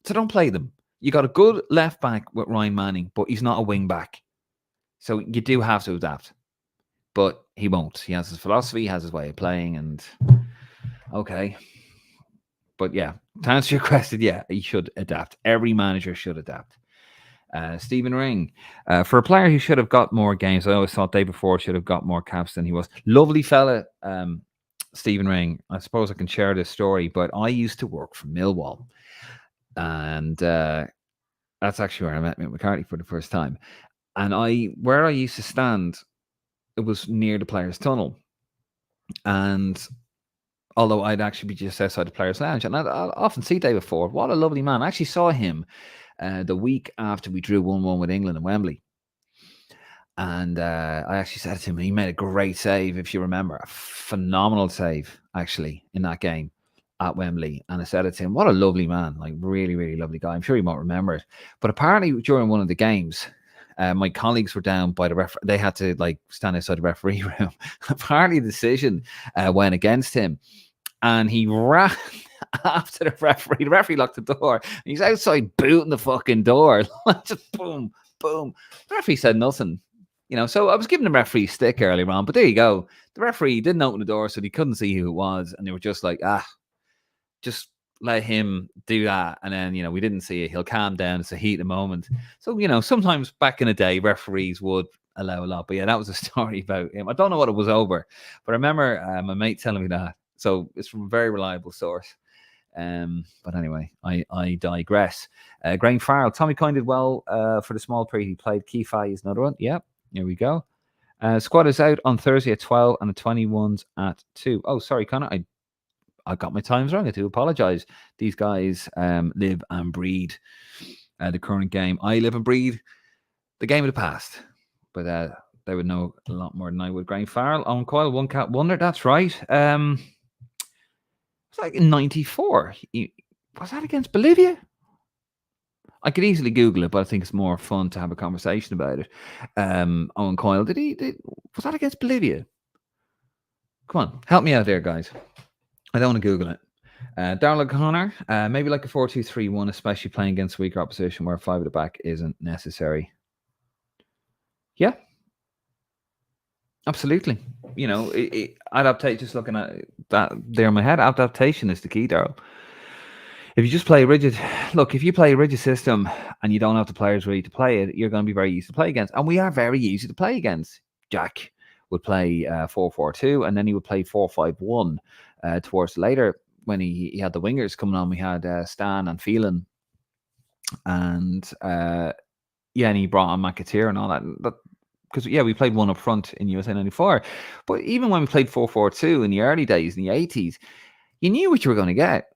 A: So don't play them. You got a good left back with Ryan Manning, but he's not a wing back. So you do have to adapt. But he won't. He has his philosophy, he has his way of playing, and okay. But yeah, to answer your question, yeah, he should adapt. Every manager should adapt. Stephen Ring, for a player who should have got more games, I always thought David Ford should have got more caps than he was. Lovely fella, Stephen Ring. I suppose I can share this story, but I used to work for Millwall, and that's actually where I met Mick McCarthy for the first time. And where I used to stand, it was near the Players' Tunnel, and although I'd actually be just outside the Players' Lounge, and I'd often see David Ford. What a lovely man! I actually saw him the week after we drew 1-1 with England in Wembley. And I actually said to him, he made a great save, if you remember, a phenomenal save, actually, in that game at Wembley. And I said it to him, what a lovely man, like really, really lovely guy. I'm sure he won't remember it. But apparently during one of the games, my colleagues were down by the referee. They had to like stand outside the referee room. Apparently the decision went against him. And he ran after the referee. The referee locked the door. And he's outside booting the fucking door. Just boom, boom. The referee said nothing. You know, so I was giving the referee a stick earlier on, but there you go. The referee didn't open the door, so he couldn't see who it was. And they were just like, just let him do that. And then, you know, we didn't see it. He'll calm down. It's a heat of the moment. So, you know, sometimes back in the day, referees would allow a lot. But yeah, that was a story about him. I don't know what it was over, but I remember my mate telling me that. So it's from a very reliable source. But anyway, I digress. Graham Farrell, Tommy Coyne did well for the small period he played. Keefe is another one. Yep. Here we go. Squad is out on Thursday at 12 and the 21s at 2. Oh, sorry, Connor. I got my times wrong. I do apologize. These guys live and breathe the current game. I live and breathe the game of the past. But they would know a lot more than I would. Graham Farrell, Owen Coyle, one cat wonder. That's right. It's like in 94. Was that against Bolivia? I could easily Google it, but I think it's more fun to have a conversation about it. Owen Coyle, was that against Bolivia? Come on, help me out there, guys. I don't want to Google it. Darrell O'Connor, maybe like a 4-2-3-1, especially playing against weaker opposition where 5 at the back isn't necessary. Yeah, absolutely. You know, adaptation. Just looking at that there in my head, adaptation is the key, Darrell. If you just play if you play a rigid system and you don't have the players ready to play it, you're going to be very easy to play against. And we are very easy to play against. Jack would play 4-4-2, and then he would play 4-5-1 towards the later when he had the wingers coming on. We had Stan and Phelan, and and he brought on McAteer and all that. Because we played one up front in USA '94, but even when we played 4-4-2 in the early days in the '80s, you knew what you were going to get.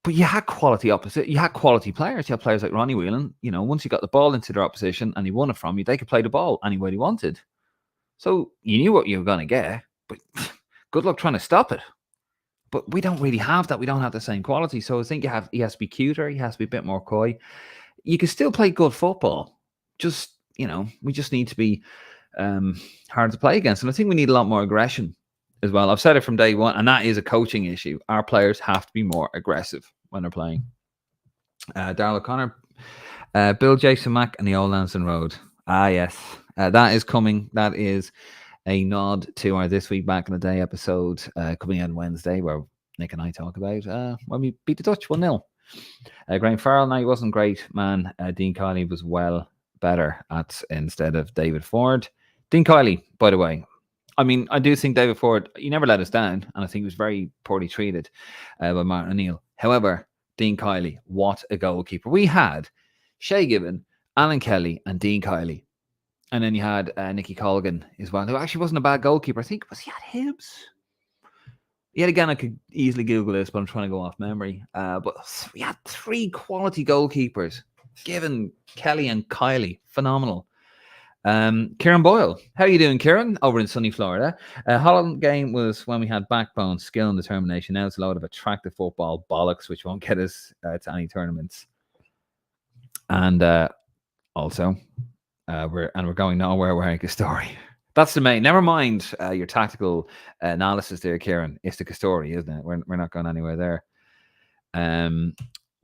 A: But you had quality opposite. You had quality players. You had players like Ronnie Whelan. Once you got the ball into their opposition and he won it from you, they could play the ball any way they wanted. So you knew what you were going to get, but good luck trying to stop it. But we don't really have that. We don't have the same quality. So I think he has to be cuter. He has to be a bit more coy. You can still play good football. Just, we just need to be hard to play against. And I think we need a lot more aggression as well. I've said it from day one, and that is a coaching issue. Our players have to be more aggressive when they're playing. Darrell O'Connor, Bill Jason Mack and the Old Lansdowne Road. Ah, yes. That is coming. That is a nod to our This Week Back in the Day episode coming on Wednesday, where Nick and I talk about when we beat the Dutch 1-0. Graham Farrell, no, he wasn't great, man. Dean Kiley was well better instead of David Ford. Dean Kiley, by the way, I mean, I do think David Ford, he never let us down, and I think he was very poorly treated by Martin O'Neill. However, Dean Kiley, what a goalkeeper. We had Shay Given, Alan Kelly, and Dean Kiley. And then you had Nicky Colgan as well, who actually wasn't a bad goalkeeper. I think, was he at Hibs? Yet again, I could easily Google this, but I'm trying to go off memory. But we had 3 quality goalkeepers. Given, Kelly, and Kiley. Phenomenal. Kieran Boyle. How are you doing, Kieran? Over in sunny Florida. Holland game was when we had backbone, skill, and determination. Now it's a load of attractive football bollocks, which won't get us to any tournaments. And also, we're going nowhere wearing a story. That's the main. Never mind your tactical analysis there, Kieran. It's the story, isn't it? We're not going anywhere there.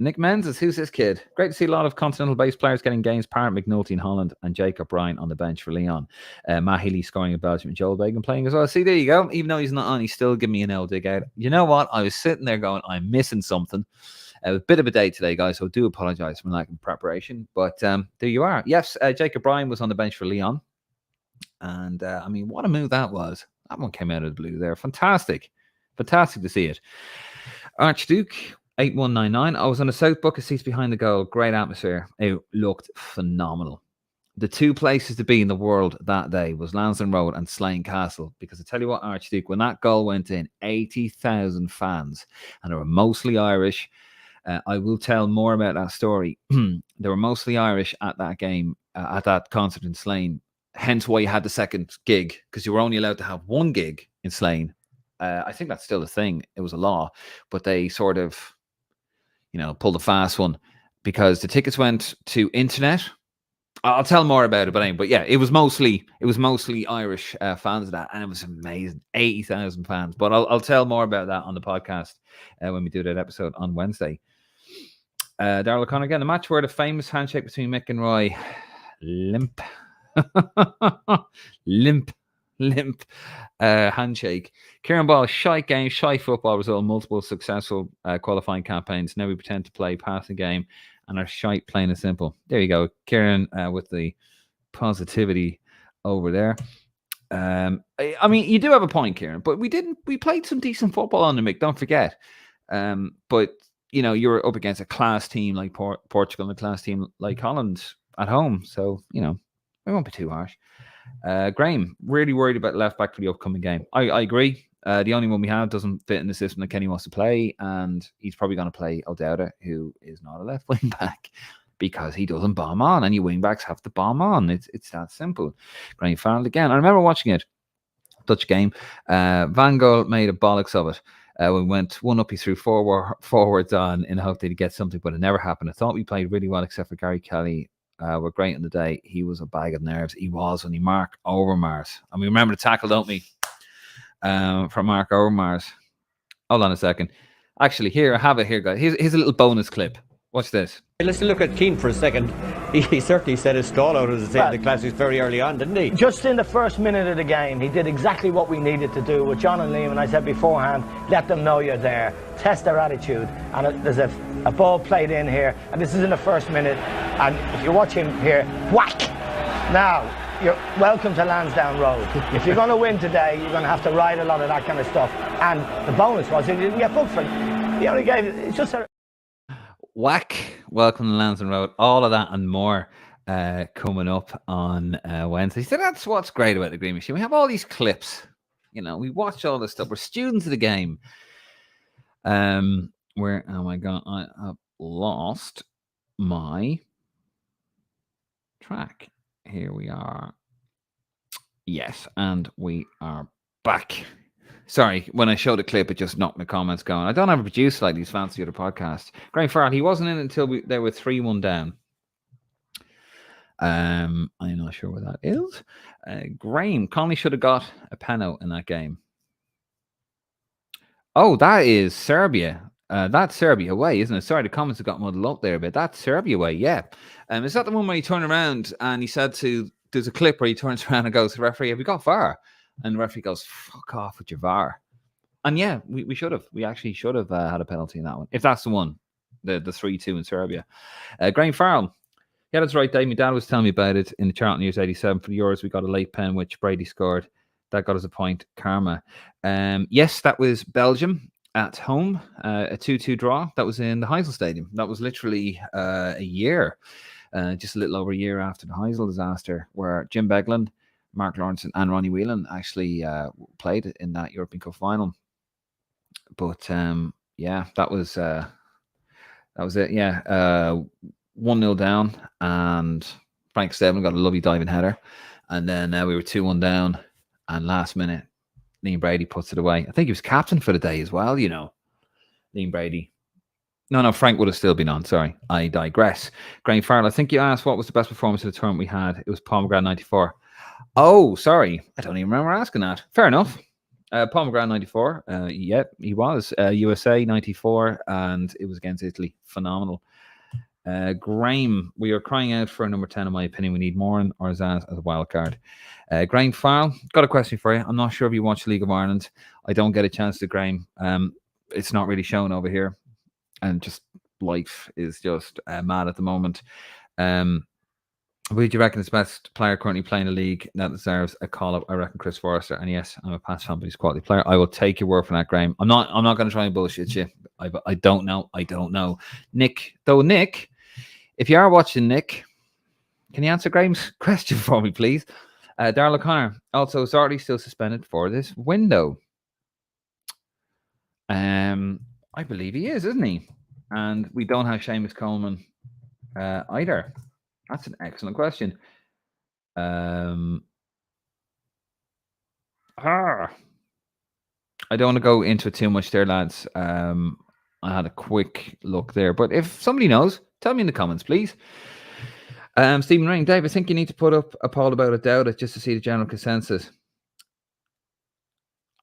A: Nick Menzies, who's this kid? Great to see a lot of continental-based players getting games. Parent McNulty in Holland and Jacob Ryan on the bench for Leon. Matt Healy scoring in Belgium and Joel Bagan playing as well. See, there you go. Even though he's not on, he's still giving me an L dig out. You know what? I was sitting there going, I'm missing something. A bit of a day today, guys, so I do apologise for my lack of preparation. But there you are. Yes, Jacob Ryan was on the bench for Leon. And, I mean, what a move that was. That one came out of the blue there. Fantastic. Fantastic to see it. Archduke, 8199. I was on the south bucket seats behind the goal. Great atmosphere. It looked phenomenal. The 2 places to be in the world that day was Lansdowne Road and Slane Castle. Because I tell you what, Archduke, when that goal went in, 80,000 fans. And they were mostly Irish. I will tell more about that story. They were mostly Irish at that game, at that concert in Slane. Hence why you had the second gig, because you were only allowed to have 1 gig in Slane. I think that's still a thing. It was a law. But they sort of, pulled a fast one because the tickets went to internet. I'll tell more about it, but yeah, it was mostly Irish fans of that, and it was amazing. 80,000 fans. But I'll tell more about that on the podcast when we do that episode on Wednesday. Darrell O'Connor again. The match where the famous handshake between Mick and Roy, limp handshake. Kieran Ball, shite game, shite football result, multiple successful qualifying campaigns. Now we pretend to play passing game and are shite, plain and simple. There you go, Kieran, with the positivity over there. I mean, you do have a point, Kieran, but we played some decent football on the Mick, don't forget. But you're up against a class team like Portugal and a class team like Holland at home, so we won't be too harsh. Graham, really worried about left back for the upcoming game. I agree. The only one we have doesn't fit in the system that Kenny wants to play, and he's probably going to play O'Dowda, who is not a left wing back, because he doesn't bomb on, and your wing backs have to bomb on. It's that simple. Graham Farrell again. I remember watching it, Dutch game. Van Gaal made a bollocks of it. We went 1-up, he threw forwards on in the hope that he'd get something, but it never happened. I thought we played really well, except for Gary Kelly. Were great in the day. He was a bag of nerves. He was when he Mark Overmars. And we remember the tackle, don't we? From Mark Overmars. Hold on a second. Actually, here, I have it here, guys. Here's a little bonus clip. Watch this.
B: Let's look at Keane for a second. He certainly set his stall out, as I say, in the Classics very early on, didn't he?
D: Just in the first minute of the game, he did exactly what we needed to do with John and Liam, and I said beforehand, let them know you're there, test their attitude, and there's a ball played in here, and this is in the first minute, and if you watch him here, whack! Now, you're welcome to Lansdowne Road. If you're going to win today, you're going to have to ride a lot of that kind of stuff, and the bonus was he didn't get booked for it. He only gave it's just a
A: Whack, welcome to Lansdowne Road. All of that and more coming up on Wednesday. So that's what's great about the Green Machine. We have all these clips. You know, we watch all this stuff. We're students of the game. Where, oh my God, I have lost my track. Here we are. Yes, and we are back. Sorry, when I showed the clip, it just knocked my comments going. I don't have a producer like these fancy other podcasts. Graham Farrell, he wasn't in until they were 3-1 down. I'm not sure what that is. Graham, Conley should have got a penalty in that game. Oh, that is Serbia. That's Serbia away, isn't it? Sorry, the comments have got muddled up there a bit. That's Serbia away, yeah. Is that the one where he turned around and he said there's a clip where he turns around and goes to the referee, have we got VAR? And the referee goes, fuck off with your VAR. And yeah, we should have. We actually should have had a penalty in that one. If that's the one, the 3-2 in Serbia. Graham Farrell. Yeah, that's right, Dave. My dad was telling me about it in the Charlton News 87. For the Euros, we got a late pen, which Brady scored. That got us a point. Karma. Yes, that was Belgium at home. A 2-2 draw. That was in the Heysel Stadium. That was literally a year. Just a little over a year after the Heysel disaster, where Jim Beglin, Mark Lawrence and Ronnie Whelan actually played in that European Cup final. But yeah, that was it. Yeah, 1-0 down, and Frank Steven got a lovely diving header, and then we were 2-1 down, and last minute, Liam Brady puts it away. I think he was captain for the day as well. You know, Liam Brady. No, Frank would have still been on. Sorry, I digress. Graham Farrell, I think you asked what was the best performance of the tournament we had. It was Pomegranate 94. Oh, sorry. I don't even remember asking that. Fair enough. Pomegranate 94. Yeah, he was. USA 94, and it was against Italy. Phenomenal. Graham, we are crying out for a number 10, in my opinion. We need Moran or Zaz as a wild card. Graham Farrell, got a question for you. I'm not sure if you watch League of Ireland. I don't get a chance to, Graham. It's not really shown over here. And just life is just mad at the moment. Who do you reckon is the best player currently playing the league that deserves a call up? I reckon Chris Forrester. And yes, I'm a past fan, but he's a quality player. I will take your word for that, Graham. I'm not going to try and bullshit you. I don't know. Nick, if you are watching, Nick, can you answer Graham's question for me, please? Darrell O'Connor. Also, is Zardy still suspended for this window? I believe he is, isn't he? And we don't have Seamus Coleman either. That's an excellent question. I don't want to go into it too much there, lads. I had a quick look there. But if somebody knows, tell me in the comments, please. Stephen Ring, Dave, I think you need to put up a poll about it, doubt it, just to see the general consensus.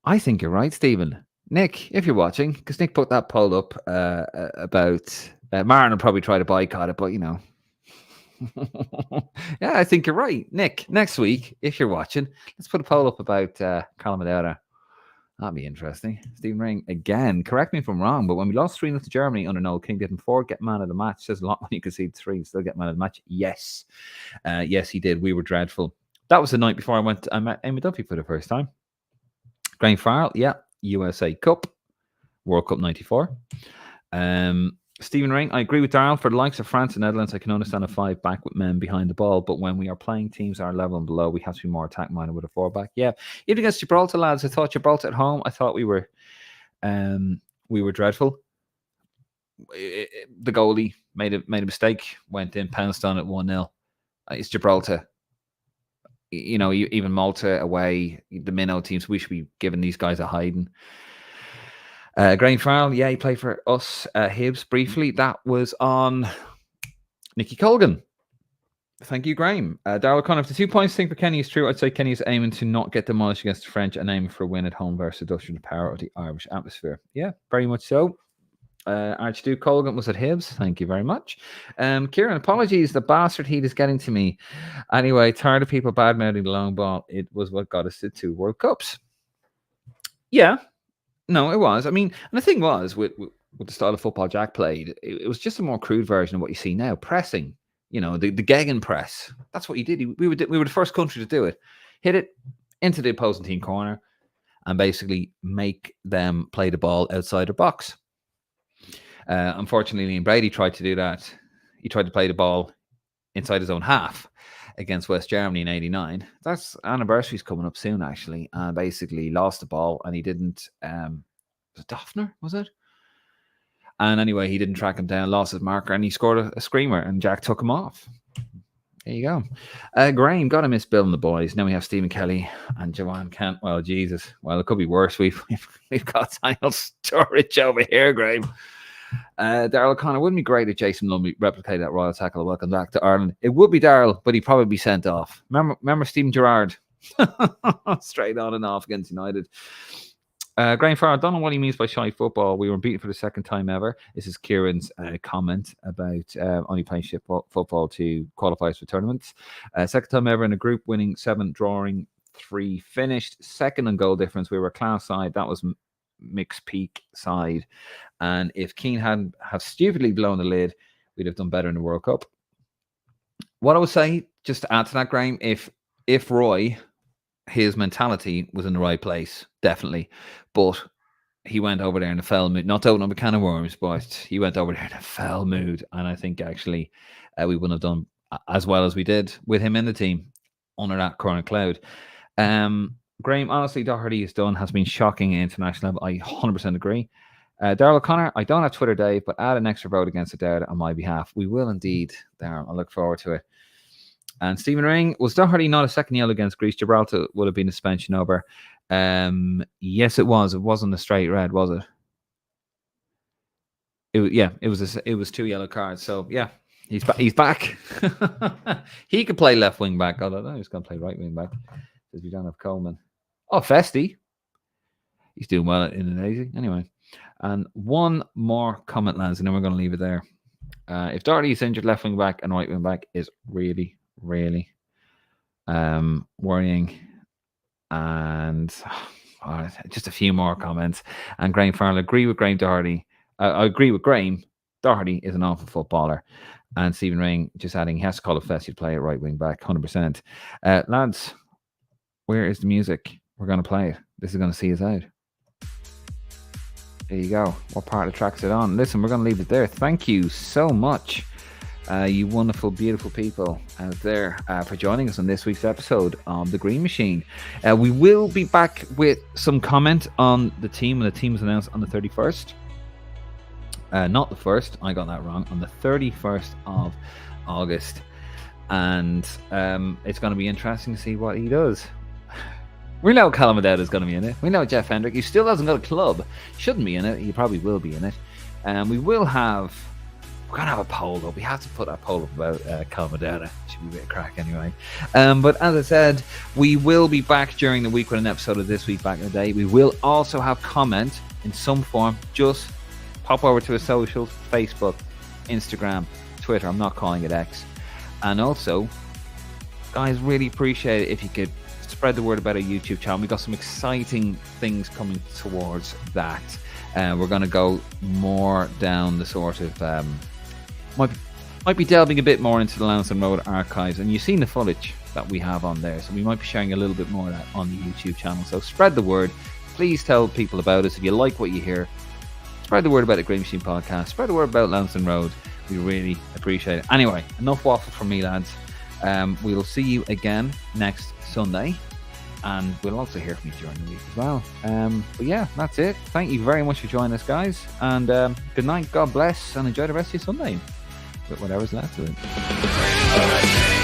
A: I think you're right, Stephen. Nick, if you're watching, because Nick put that poll up about Marin will probably try to boycott it, but you know. Yeah, I think you're right. Nick, next week, if you're watching, let's put a poll up about Colin Madeira. That'd be interesting. Stephen Ring, again, correct me if I'm wrong, but when we lost 3-0 to Germany under Noel King, didn't Ford get man of the match? Says a lot when you concede 3, still get man of the match. Yes. Yes, he did. We were dreadful. That was the night before I met Amy Duffy for the first time. Graham Farrell, yeah. USA Cup, World Cup 94. Stephen Ring, I agree with Darrell. For the likes of France and Netherlands, I can understand a 5 back with men behind the ball, but when we are playing teams our level and below, we have to be more attack minded with a 4 back. Yeah, even against Gibraltar, lads, I thought Gibraltar at home, I thought we were dreadful. The goalie made a mistake, went in, pounced on it 1-0. It's Gibraltar. You know, even Malta away, the minnow teams, we should be giving these guys a hiding. Graham Farrell, yeah, he played for us, Hibs briefly. That was on Nicky Colgan. Thank you, Graham. Darrell O'Connor, if the 2 points thing for Kenny is true, I'd say Kenny is aiming to not get demolished against the French and aiming for a win at home versus the power of the Irish atmosphere. Yeah, very much so. Archduke Colgan was at Hibs. Thank you very much. Kieran, apologies. The bastard heat is getting to me. Anyway, tired of people bad-mouthing the long ball. It was what got us to 2 World Cups. Yeah. No, it was. I mean, and the thing was, with the style of football Jack played, it was just a more crude version of what you see now. Pressing. You know, the Gegen press. That's what he did. We were the first country to do it. Hit it into the opposing team corner and basically make them play the ball outside their box. Unfortunately, Liam Brady tried to do that. He tried to play the ball inside his own half against West Germany in '89. That's anniversary's coming up soon, actually. And basically lost the ball, and he didn't. Was it Doffner? Was it? And anyway, he didn't track him down, lost his marker, and he scored a screamer, and Jack took him off. There you go. Graham, gotta miss Bill and the boys. Now we have Stephen Kelly and Joanne Kent. Well, Jesus. Well, it could be worse. We've got Daniel Sturridge over here, Graham. Daryl O'Connor, wouldn't it be great if Jason Lumley replicated that royal tackle? Welcome back to Ireland. It would be Daryl, but he'd probably be sent off. Remember Stephen Gerrard? Straight on and off against United. Graham Farr, I don't know what he means by shy football. We were beaten for the second time ever. This is Kieran's comment about only playing football to qualify for tournaments. Second time ever in a group, winning 7, drawing 3, finished second in goal difference. We were a class side. That was Mick's peak side. And if Keane hadn't have stupidly blown the lid, we'd have done better in the World Cup. What I would say, just to add to that, Graham, if Roy, his mentality was in the right place, definitely. But he went over there in a foul mood. Not to open up a can of worms, but he went over there in a foul mood. And I think actually we wouldn't have done as well as we did with him in the team under that current cloud. Graham, honestly, Doherty has been shocking at international level. I 100% agree. Daryl O'Connor, I don't have Twitter, Dave, but add an extra vote against Adair on my behalf. We will indeed, Daryl. I look forward to it. And Stephen Ring, was Doherty not a second yellow against Greece? Gibraltar would have been a suspension over. Yes, it was. It wasn't a straight red, was it? It was 2 yellow cards. So yeah, he's back. He could play left wing back. Although no, he's going to play right wing back because we don't have Coleman. Oh, Festi. He's doing well at Indonesia. Anyway, and one more comment, lads, and then we're going to leave it there. If Doherty is injured, left wing back and right wing back is really worrying. And just a few more comments. And Graham Farrell, agree with Graham Doherty. I agree with Graham. Doherty is an awful footballer. And Stephen Ring just adding, he has to call a Festi to play at right wing back, 100%. Lads, where is the music? We're going to play it. This is going to see us out. There you go. What part of the track is it on? Listen, we're going to leave it there. Thank you so much, you wonderful, beautiful people out there, for joining us on this week's episode of The Green Machine. We will be back with some comment on the team, and the team was announced on the 31st. Not the 1st. I got that wrong. On the 31st of August. And it's going to be interesting to see what he does. We know Callum O'Dowd is going to be in it. We know Jeff Hendrick. He still hasn't got a club. Shouldn't be in it. He probably will be in it. We're going to have a poll, though. We have to put that poll up about Callum O'Dowd. Should be a bit of crack anyway. But as I said, we will be back during the week with an episode of This Week Back in the Day. We will also have comment in some form. Just pop over to our socials, Facebook, Instagram, Twitter. I'm not calling it X. And also, guys, really appreciate it if you could spread the word about our YouTube channel. We've got some exciting things coming towards that. We're going to go more down the sort of might be delving a bit more into the Lansdowne Road archives, and you've seen the footage that we have on there, so we might be sharing a little bit more of that on the YouTube channel. So spread the word. Please tell people about us. If you like what you hear, spread the word about the Green Machine podcast. Spread the word about Lansdowne Road. We really appreciate it. Anyway, enough waffle from me, lads. We'll see you again next Sunday, and we'll also hear from you during the week as well. But yeah, that's it. Thank you very much for joining us, guys, and good night, God bless, and enjoy the rest of your Sunday with whatever's left of it.